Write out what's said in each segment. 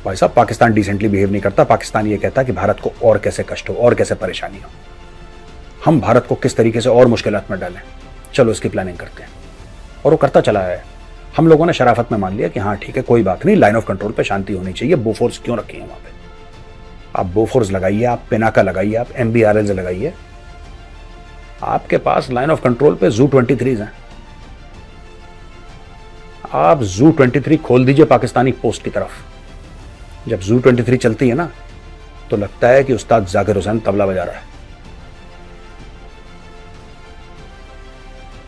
भाई साहब, Pakistan decently behave नहीं करता। पाकिस्तान ये कहता कि भारत को और कैसे कष्ट हो और कैसे परेशानी हो, हम भारत को किस तरीके से और मुश्किलात में डालें, चलो इसकी प्लानिंग करते हैं। और वो करता चला है। हम लोगों ने शराफत में मान लिया कि हाँ ठीक है, कोई बात नहीं, लाइन ऑफ कंट्रोल पे शांति होनी चाहिए। बोफोर्स क्यों रखी है वहां पे? आप बोफोर्स लगाइए, आप पिनाका लगाइए, आप MBRLs लगाइए, आपके पास लाइन ऑफ कंट्रोल पे ZU-23 हैं। आप ZU-23 खोल दीजिए पाकिस्तानी पोस्ट की तरफ। जब ZU-23 चलती है ना, तो लगता है कि उस्ताद जाकिर हुसैन तबला बजा रहा है।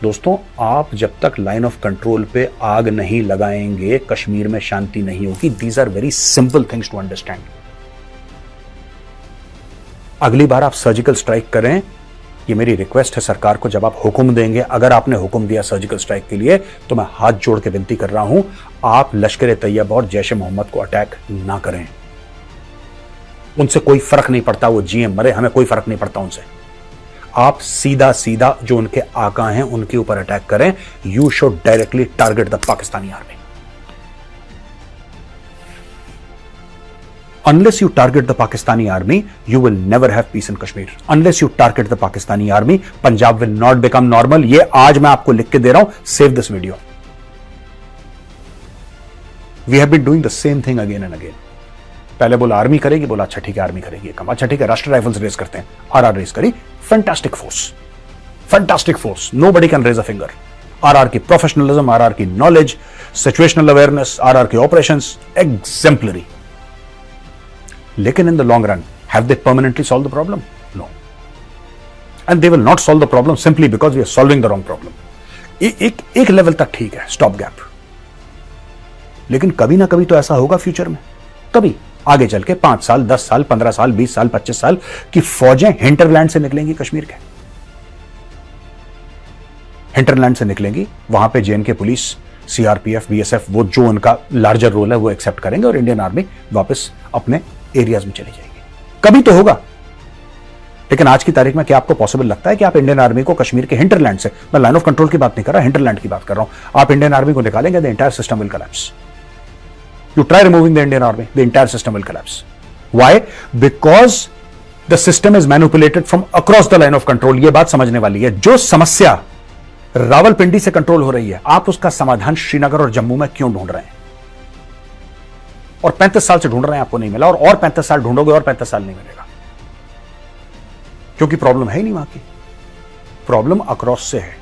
दोस्तों, आप जब तक लाइन ऑफ कंट्रोल पे आग नहीं लगाएंगे, कश्मीर में शांति नहीं होगी। These are very simple things to understand. अगली बार आप सर्जिकल स्ट्राइक करें, ये मेरी रिक्वेस्ट है सरकार को। जब आप हुक्म देंगे, अगर आपने हुक्म दिया सर्जिकल स्ट्राइक के लिए, तो मैं हाथ जोड़ के विनती कर रहा हूं, आप लश्कर तैयबा और जैश ए मोहम्मद को अटैक ना करें। उनसे कोई फर्क नहीं पड़ता, वो जिए मरे, हमें कोई फर्क नहीं पड़ता उनसे। आप सीधा सीधा जो उनके आका हैं उनके ऊपर अटैक करें। You should directly target the Pakistani army. Unless you target the Pakistani army, you will never have peace in Kashmir. Unless you target the Pakistani army, Punjab will not become normal. ये आज मैं आपको लिख के दे रहा हूं. Save this video. We have been doing the same thing again and again. पहले बोला आर्मी करेगी, बोला अच्छा ठीक है आर्मी करेगी काम, अच्छा ठीक है राष्ट्रीय राइफल्स रेस करते हैं, आरआर रेस करी, fantastic force, nobody can raise a finger. RR की प्रोफेशनलिज्म, आरआर की नॉलेज, सिचुएशनल अवेयरनेस, आरआर की ऑपरेशंस एग्जेम्पलरी। लेकिन in the long run, have they permanently solve the problem? No, and they will not solve the problem simply because we are solving the wrong problem. एक level तक ठीक है, stop gap, लेकिन कभी ना कभी तो ऐसा होगा फ्यूचर में, कभी आगे चल के 5 साल, 10 साल, 15 साल, 20 साल, 25 साल की फौजें हिंटरलैंड से निकलेंगी, कश्मीर के हिंटरलैंड से निकलेंगी। वहां पे JNK पुलिस, CRPF, BSF, वो जो उनका लार्जर रोल है वो एक्सेप्ट करेंगे और इंडियन आर्मी वापस अपने एरियाज में चली जाएगी। कभी तो होगा, लेकिन आज की तारीख में क्या आपको पॉसिबल लगता है कि आप इंडियन आर्मी को कश्मीर के हिंटरलैंड से, मैं लाइन ऑफ कंट्रोल की बात नहीं कर रहा, हिंटरलैंड की बात कर रहा हूं, आप इंडियन आर्मी को निकालेंगे? The entire system will collapse. You try removing the Indian army, the entire system will collapse. Why? Because the system is manipulated from across the line of control. ये बात समझने वाली है। जो समस्या रावलपिंडी से कंट्रोल हो रही है, आप उसका समाधान श्रीनगर और जम्मू में क्यों ढूंढ रहे हैं? और 35 साल से ढूंढ रहे हैं, आपको नहीं मिला, और 35 साल ढूंढोगे और 35 साल नहीं मिलेगा, क्योंकि प्रॉब्लम है ही नहीं वहां की। प्रॉब्लम अक्रॉस से है।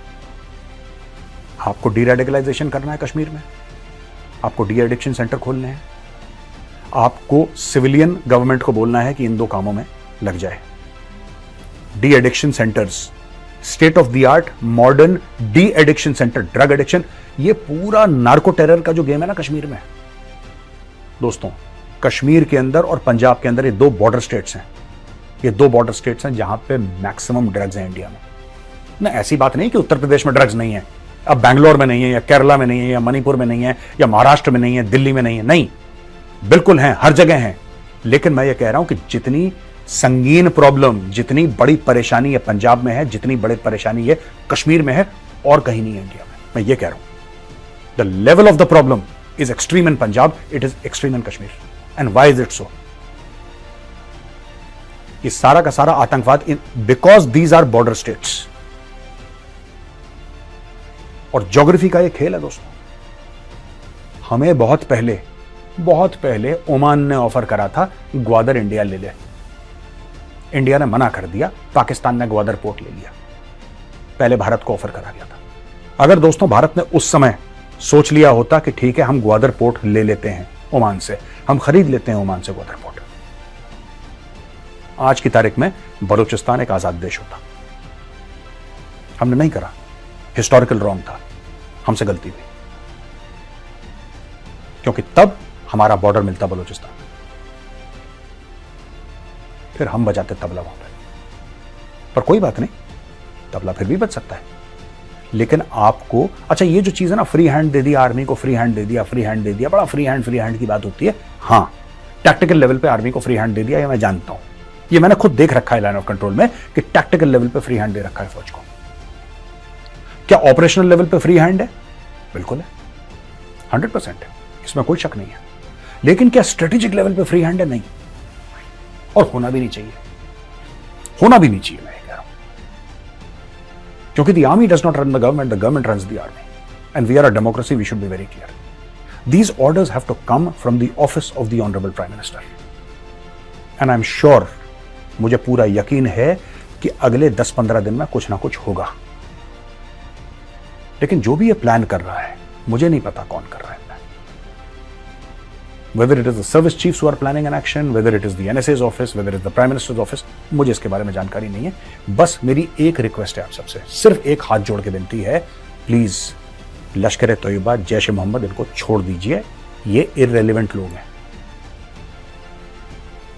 आपको डीरेडिकलाइजेशन करना है कश्मीर में, आपको डी एडिक्शन सेंटर खोलने हैं, आपको सिविलियन गवर्नमेंट को बोलना है कि इन 2 कामों में लग जाए। De addiction centres, state of the art modern de addiction centre, drug addiction, ये पूरा नार्को टेरर का जो गेम है ना कश्मीर में। दोस्तों, कश्मीर के अंदर और पंजाब के अंदर ये 2 बॉर्डर स्टेट्स हैं, ये 2 बॉर्डर स्टेट्स हैं जहां पे मैक्सिमम ड्रग्स हैं इंडिया में। ना ऐसी बात नहीं कि उत्तर प्रदेश में ड्रग्स नहीं है, अब बैंगलोर में नहीं है, या केरला में नहीं है, या मणिपुर में नहीं है, या महाराष्ट्र में नहीं है, दिल्ली में नहीं है, नहीं, बिल्कुल हैं, हर जगह हैं। लेकिन मैं ये कह रहा हूं कि जितनी संगीन प्रॉब्लम, जितनी बड़ी परेशानी है पंजाब में है, जितनी बड़ी परेशानी है कश्मीर में है, और कहीं नहीं है इंडिया में। मैं ये कह रहा हूं, the level of the problem is extreme in Punjab, it is extreme in Kashmir. And why is it so? ये सारा का सारा आतंकवाद, because these are border states, और ज्योग्राफी का ये खेल है दोस्तों। हमें बहुत पहले ओमान ने ऑफर करा था ग्वादर इंडिया ले ले, इंडिया ने मना कर दिया, पाकिस्तान ने ग्वादर पोर्ट ले लिया, पहले भारत को ऑफर करा गया था। अगर दोस्तों भारत ने उस समय सोच लिया होता कि ठीक है हम ग्वादर पोर्ट ले लेते हैं ओमान से, हम खरीद लेते हैं ओमान से ग्वादर पोर्ट, आज की तारीख में बलूचिस्तान एक आजाद देश होता। हमने नहीं करा, हिस्टोरिकल रॉन्ग था, हमसे गलती हुई, क्योंकि तब हमारा बॉर्डर मिलता बलूचिस्तान, फिर हम बजाते तबला वहां पर कोई बात नहीं, तबला फिर भी बज सकता है। लेकिन आपको, अच्छा ये जो चीज है ना, फ्री हैंड दे दिया आर्मी को, फ्री हैंड दे दिया, बड़ा फ्री हैंड की बात होती है। हाँ, टैक्टिकल लेवल पे आर्मी को फ्री हैंड दे दिया, ये मैं जानता हूं, ये मैंने खुद देख रखा है लाइन ऑफ कंट्रोल में कि टैक्टिकल लेवल पे फ्री हैंड दे रखा है फौज को। क्या ऑपरेशनल लेवल पे फ्री हैंड है? बिल्कुल है, 100% है, इसमें कोई शक नहीं है। लेकिन क्या स्ट्रेटेजिक लेवल पे फ्री हैंड है? नहीं, और होना भी नहीं चाहिए, होना भी नहीं चाहिए। मैं कह रहा हूं क्योंकि the army does not run the government runs the army, and we are a democracy, we should be very clear. These orders have to come from the office of the Honorable Prime Minister. And I'm sure, मुझे पूरा यकीन है कि अगले 10-15 दिन में कुछ ना कुछ होगा। लेकिन जो भी ये प्लान कर रहा है, मुझे नहीं पता कौन कर रहा है plan. Whether it is the service chiefs who are planning an action, whether it is the NSA's office, whether it is the Prime Minister's office, मुझे इसके बारे में जानकारी नहीं है। बस मेरी एक रिक्वेस्ट है आप सबसे, सिर्फ एक हाथ जोड़ के विनती है, प्लीज लश्कर तोयबा, जैश ए मोहम्मद, इनको छोड़ दीजिए, ये इररेलेवेंट लोग हैं।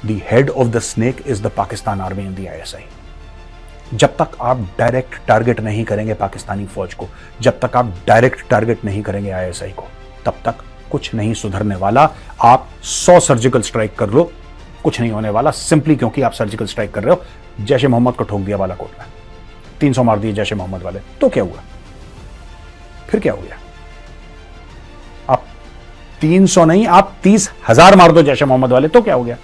The head of the snake is the Pakistan army and the ISI। जब तक आप डायरेक्ट टारगेट नहीं करेंगे पाकिस्तानी फौज को, जब तक आप डायरेक्ट टारगेट नहीं करेंगे ISI को, तब तक कुछ नहीं सुधरने वाला। आप 100 सर्जिकल स्ट्राइक कर लो, कुछ नहीं होने वाला, सिंपली क्योंकि आप सर्जिकल स्ट्राइक कर रहे हो। जैश ए मोहम्मद को ठोक दिया बालाकोट में, 300 मार दिए जैश ए मोहम्मद वाले, तो क्या हुआ? फिर क्या हो गया? आप 300 नहीं, आप 30,000 मार दो जैश ए मोहम्मद वाले, तो क्या हो गया?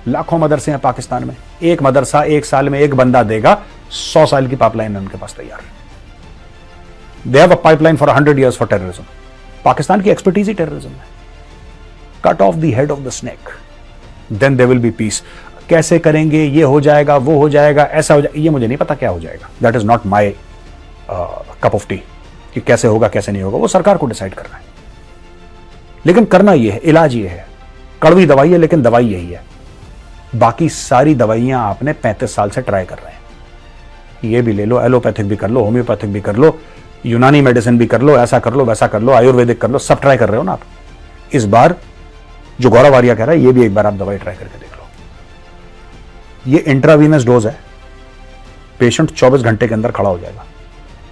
लाखों मदरसे हैं पाकिस्तान में, एक मदरसा एक साल में एक बंदा देगा, 100 साल की पाइपलाइन है उनके पास तैयार। They have a pipeline for 100 years for terrorism. Pakistan की एक्सपर्टीज ही टेररिज्म है। Cut off the head of the snake, then there will be peace. कैसे करेंगे? ये हो जाएगा, वो हो जाएगा, ऐसा हो जाएगा, ये मुझे नहीं पता क्या हो जाएगा। That is not my cup of T कि कैसे होगा कैसे नहीं होगा, वो सरकार को डिसाइड करना है। लेकिन करना ये है, इलाज ये है। कड़वी दवाई है लेकिन दवाई यही है। बाकी सारी दवाइयां आपने 35 साल से ट्राई कर रहे हैं। ये भी ले लो, एलोपैथिक भी कर लो, होम्योपैथिक भी कर लो, यूनानी मेडिसिन भी कर लो, ऐसा कर लो, वैसा कर लो, आयुर्वेदिक कर लो, सब ट्राई कर रहे हो ना आप। इस बार जो गौरव आर्या कह रहा है, ये भी एक बार आप दवाई ट्राई करके देख लो। ये इंट्रावीनस डोज है, पेशेंट 24 घंटे के अंदर खड़ा हो जाएगा,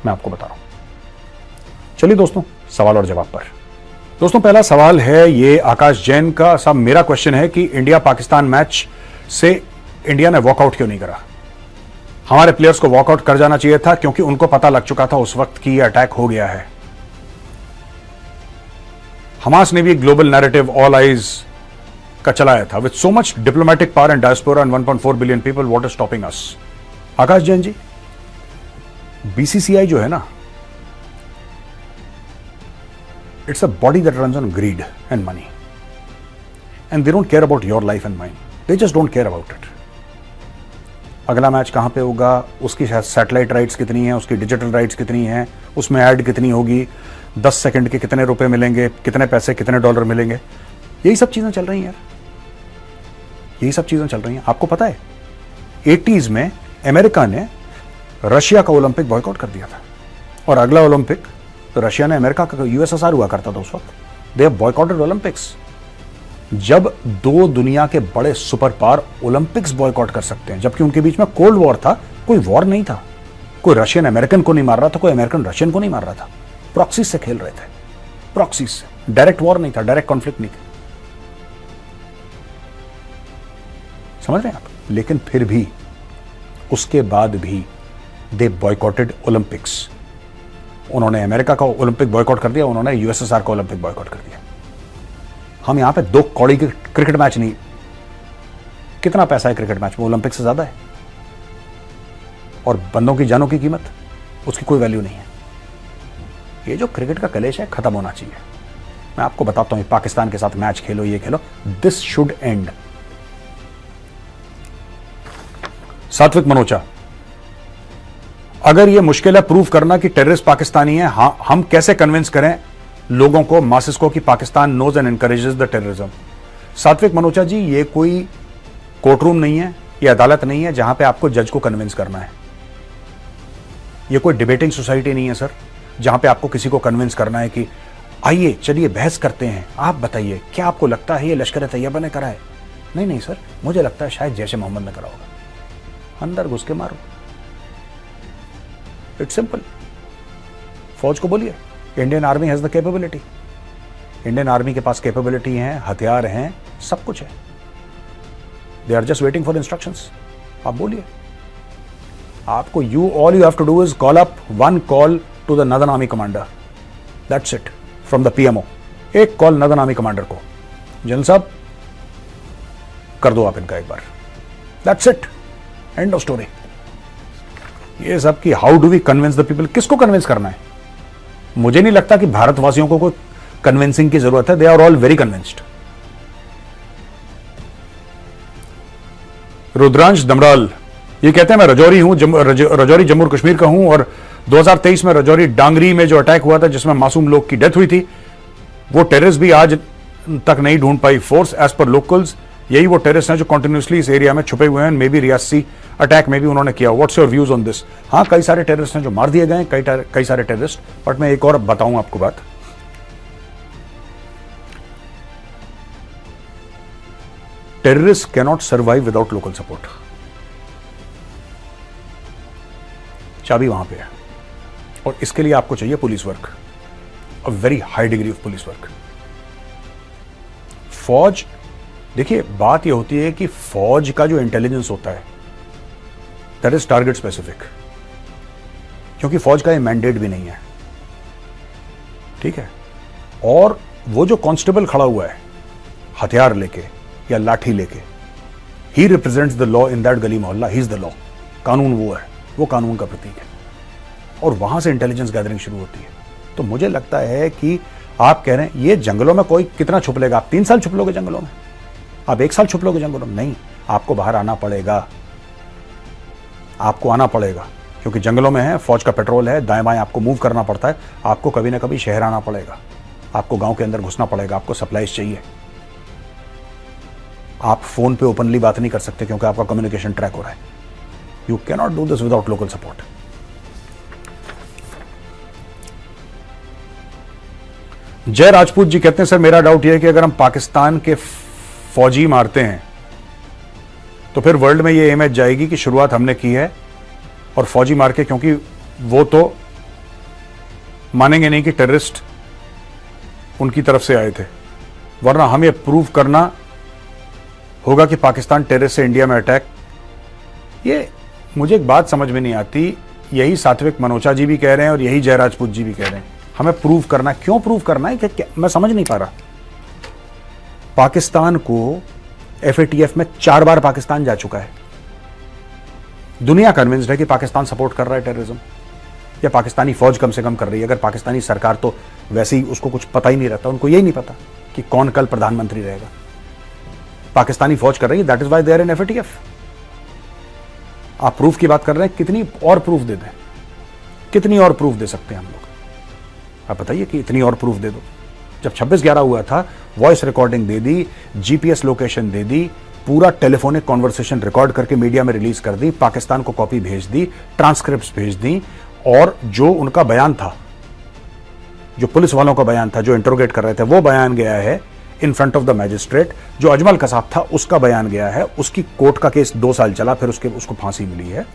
मैं आपको बता रहा हूं। चलिए दोस्तों, सवाल और जवाब पर। दोस्तों, पहला सवाल है ये आकाश जैन का। साहब, मेरा क्वेश्चन है कि इंडिया पाकिस्तान मैच से इंडिया ने वॉकआउट क्यों नहीं करा? हमारे प्लेयर्स को वॉकआउट कर जाना चाहिए था, क्योंकि उनको पता लग चुका था उस वक्त कि अटैक हो गया है। हमास ने भी ग्लोबल नैरेटिव ऑल आइज का चलाया था। With so much diplomatic power and diaspora and 1.4 billion people, what is stopping us? Akash Jain ji, BCCI जो है ना, it's a body that runs on greed and money, and they don't care about your life and mine. They just don't care about it. अगला match कहां पे होगा, उसकी satellite rights कितनी है, उसकी डिजिटल राइट्स कितनी है, उसमें ऐड कितनी होगी, 10 सेकंड के कितने रुपए मिलेंगे, कितने पैसे, कितने डॉलर मिलेंगे, यही सब चीजें चल रही हैं यार। यही सब चीजें चल रही हैं। आपको पता है 80s में अमेरिका ने रशिया का ओलंपिक बॉयकॉट कर दिया था, और अगला ओलंपिक तो रशिया ने, अमेरिका का USSR हुआ करता था उस वक्त, दे हैव बॉयकॉटेड ओलंपिक्स। जब दो दुनिया के बड़े सुपर पावर ओलंपिक्स बॉयकॉट कर सकते हैं, जबकि उनके बीच में कोल्ड वॉर था, कोई वॉर नहीं था, कोई रशियन अमेरिकन को नहीं मार रहा था, कोई अमेरिकन रशियन को नहीं मार रहा था, प्रॉक्सीज से खेल रहे थे, प्रॉक्सीज से। डायरेक्ट वॉर नहीं था, डायरेक्ट कॉन्फ्लिक्ट नहीं था, समझ रहे हैं आप? लेकिन फिर भी, उसके बाद भी दे बॉयकॉटेड ओलंपिक्स। उन्होंने अमेरिका का ओलंपिक बॉयकॉट कर दिया, उन्होंने USSR का ओलंपिक बॉयकॉट कर दिया। हम यहां पे 2 कौड़ी के क्रिकेट मैच नहीं, कितना पैसा है क्रिकेट मैच में, ओलंपिक से ज्यादा है, और बंदों की जानों की कीमत, उसकी कोई वैल्यू नहीं है। ये जो क्रिकेट का कलेश है, खत्म होना चाहिए। मैं आपको बताता हूं, पाकिस्तान के साथ मैच खेलो, ये खेलो, दिस शुड एंड। सात्विक मनोचा, अगर ये मुश्किल है प्रूव करना कि टेररिस्ट पाकिस्तानी है, हाँ, हम कैसे कन्विंस करें लोगों को, मासिस को, कि Pakistan knows and encourages the terrorism? Satvik Manocha जी, ये कोई कोर्टरूम नहीं है, ये अदालत नहीं है जहां पे आपको जज को कन्विंस करना है। ये कोई डिबेटिंग सोसाइटी नहीं है सर, जहां पे आपको किसी को कन्विंस करना है कि आइए चलिए बहस करते हैं, आप बताइए क्या आपको लगता है ये लश्कर तैयबा ने करा है? नहीं नहीं सर, मुझे लगता है शायद जैश ए मोहम्मद ने करा होगा। अंदर घुस के मारो, इट्स सिंपल। फौज को बोलिए, Indian army has the capability. Indian army के पास कैपेबिलिटी है, हथियार हैं, सब कुछ है। They are just waiting for instructions. आप बोलिए, आपको all you have to do is call up 1 call to the northern army commander, that's it, from the PMO। एक कॉल नदनामी कमांडर को, जनरल साहब कर दो आप इनका एक बार, that's it, end of story. ये सब कि how do we convince the people, किसको कन्विंस करना है? मुझे नहीं लगता कि भारतवासियों को कोई कन्विंसिंग की जरूरत है, they are all very convinced. Rudransh Damral ये कहते हैं मैं रजौरी हूं, रजौरी जम्मू कश्मीर का हूं, और 2023 में रजौरी डांगरी में जो अटैक हुआ था जिसमें मासूम लोग की डेथ हुई थी, वो टेररिस्ट भी आज तक नहीं ढूंढ पाई फोर्स। एज पर लोकल्स यही वो टेररिस्ट हैं जो कंटिन्यूसली इस एरिया में छुपे हुए हैं, मे बी रियासी अटैक में भी उन्होंने किया। What's your views on this? हाँ, कई सारे टेररिस्ट हैं जो मार दिए गए, कई सारे टेररिस्ट। बट मैं एक और बताऊं आपको बात, terrorist cannot survive without local support. चाबी वहां पे है, और इसके लिए आपको चाहिए police work, a very high degree of police work. फौज, देखिए बात यह होती है कि फौज का जो इंटेलिजेंस होता है दैट इज टारगेट स्पेसिफिक, क्योंकि फौज का ये मैंडेट भी नहीं है, ठीक है। और वो जो कांस्टेबल खड़ा हुआ है हथियार लेके या लाठी लेके, ही represents the law in that गली मोहल्ला, ही इज द लॉ, कानून वो है, वो कानून का प्रतीक है, और वहां से इंटेलिजेंस गैदरिंग शुरू होती है। तो मुझे लगता है कि आप कह रहे हैं ये जंगलों में कोई कितना छुप लेगा, आप 3 साल छुप लोगे जंगलों में, आप 1 साल छुप लोगे जंगलों में? नहीं, आपको बाहर आना पड़ेगा, आपको आना पड़ेगा, क्योंकि जंगलों में है, फौज का पेट्रोल है, दाएं बाएं आपको मूव करना पड़ता है, आपको कभी ना कभी शहर आना पड़ेगा, आपको गांव के अंदर घुसना पड़ेगा, आपको सप्लाईज चाहिए। आप फोन पे ओपनली बात नहीं कर सकते क्योंकि आपका कम्युनिकेशन ट्रैक हो रहा है। You can not do this without local support. जय राजपूत जी कहते हैं सर मेरा डाउट यह है कि अगर हम पाकिस्तान के फौजी मारते हैं तो फिर वर्ल्ड में यह इमेज जाएगी कि शुरुआत हमने की है और फौजी मार के, क्योंकि वो तो मानेंगे नहीं कि टेररिस्ट उनकी तरफ से आए थे, वरना हमें प्रूव करना होगा कि पाकिस्तान टेररिस्ट से इंडिया में अटैक। ये मुझे एक बात समझ में नहीं आती, यही सात्विक मनोचा जी भी कह रहे हैं और यही जय राजपूत जी भी कह रहे हैं, हमें प्रूव करना, क्यों प्रूव करना है कि मैं समझ नहीं पा रहा। पाकिस्तान को FATF में 4 बार पाकिस्तान जा चुका है, दुनिया कन्विंस्ड है कि पाकिस्तान सपोर्ट कर रहा है टेररिज्म, या पाकिस्तानी फौज कम से कम कर रही है। अगर पाकिस्तानी सरकार तो वैसे ही उसको कुछ पता ही नहीं रहता, उनको यही नहीं पता कि कौन कल प्रधानमंत्री रहेगा, पाकिस्तानी फौज कर रही है, that is why they are in FATF। आप प्रूफ की बात कर रहे हैं, कितनी और प्रूफ दे दें, कितनी और प्रूफ दे सकते हैं हम लोग? आप बताइए कि इतनी और प्रूफ दे दो। जब 26/11 हुआ था, वॉइस रिकॉर्डिंग दे दी, GPS लोकेशन दे दी, पूरा टेलीफोनिक कॉन्वर्सेशन रिकॉर्ड करके मीडिया में रिलीज कर दी, पाकिस्तान को कॉपी भेज दी, ट्रांसक्रिप्ट्स भेज दी, और जो उनका बयान था, जो पुलिस वालों का बयान था, जो इंटरोगेट कर रहे थे, वो बयान गया है in front of the magistrate. जो अजमल कसाब था उसका बयान गया है, उसकी कोर्ट का केस 2 साल चला, फिर उसको फांसी मिली है।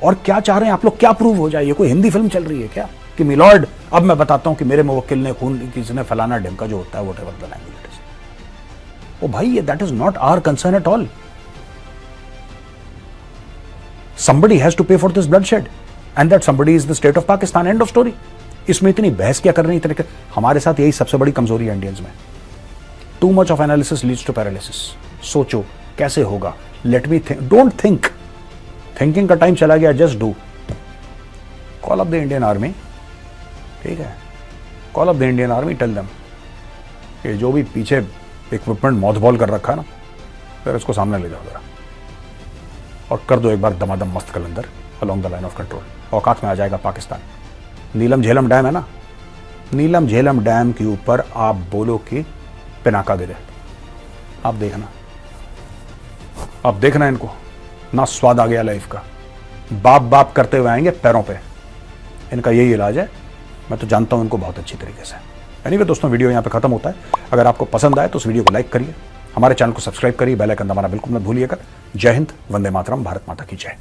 और क्या चाह रहे हैं आप लोग, क्या प्रूव हो जाए? ये कोई हिंदी फिल्म चल रही है क्या कि मिलॉर्ड अब मैं बताता हूं कि मेरे मुवक्किल ने खून किसी ने फलाना ढिमका जो होता है, वो टेबल द लैंग्वेज। ओ भाई, ये that is not our concern at all. somebody has to pay for this bloodshed and that somebody is the state of Pakistan, end of story। इसमें इतनी बहस क्या कर रही है? हमारे साथ यही सबसे बड़ी कमजोरी है इंडियंस में, too much of analysis leads to paralysis. सोचो कैसे होगा, let me think, don't think, thinking का टाइम चला गया, just do. Call up the Indian army, ठीक है, call up the Indian army, tell them कि जो भी पीछे इक्विपमेंट मॉथबॉल कर रखा ना, फिर इसको सामने ले जाओ जरा और कर दो एक बार Damadam Mast Qalandar along the line of control. औकात में आ जाएगा पाकिस्तान। नीलम झेलम डैम है ना, नीलम झेलम डैम के ऊपर आप बोलो कि पिनाका दे दे, आप देखना इनको ना, स्वाद आ गया लाइफ का, बाप बाप करते हुए आएंगे पैरों पे। इनका यही इलाज है, मैं तो जानता हूं इनको बहुत अच्छी तरीके से। एनीवे दोस्तों, वीडियो यहां पे खत्म होता है। अगर आपको पसंद आए तो उस वीडियो को लाइक करिए, हमारे चैनल को सब्सक्राइब करिए, बेल आइकन दबाना बिल्कुल मत भूलिएगा। जय हिंद, वंदे मातरम, भारत माता की जय।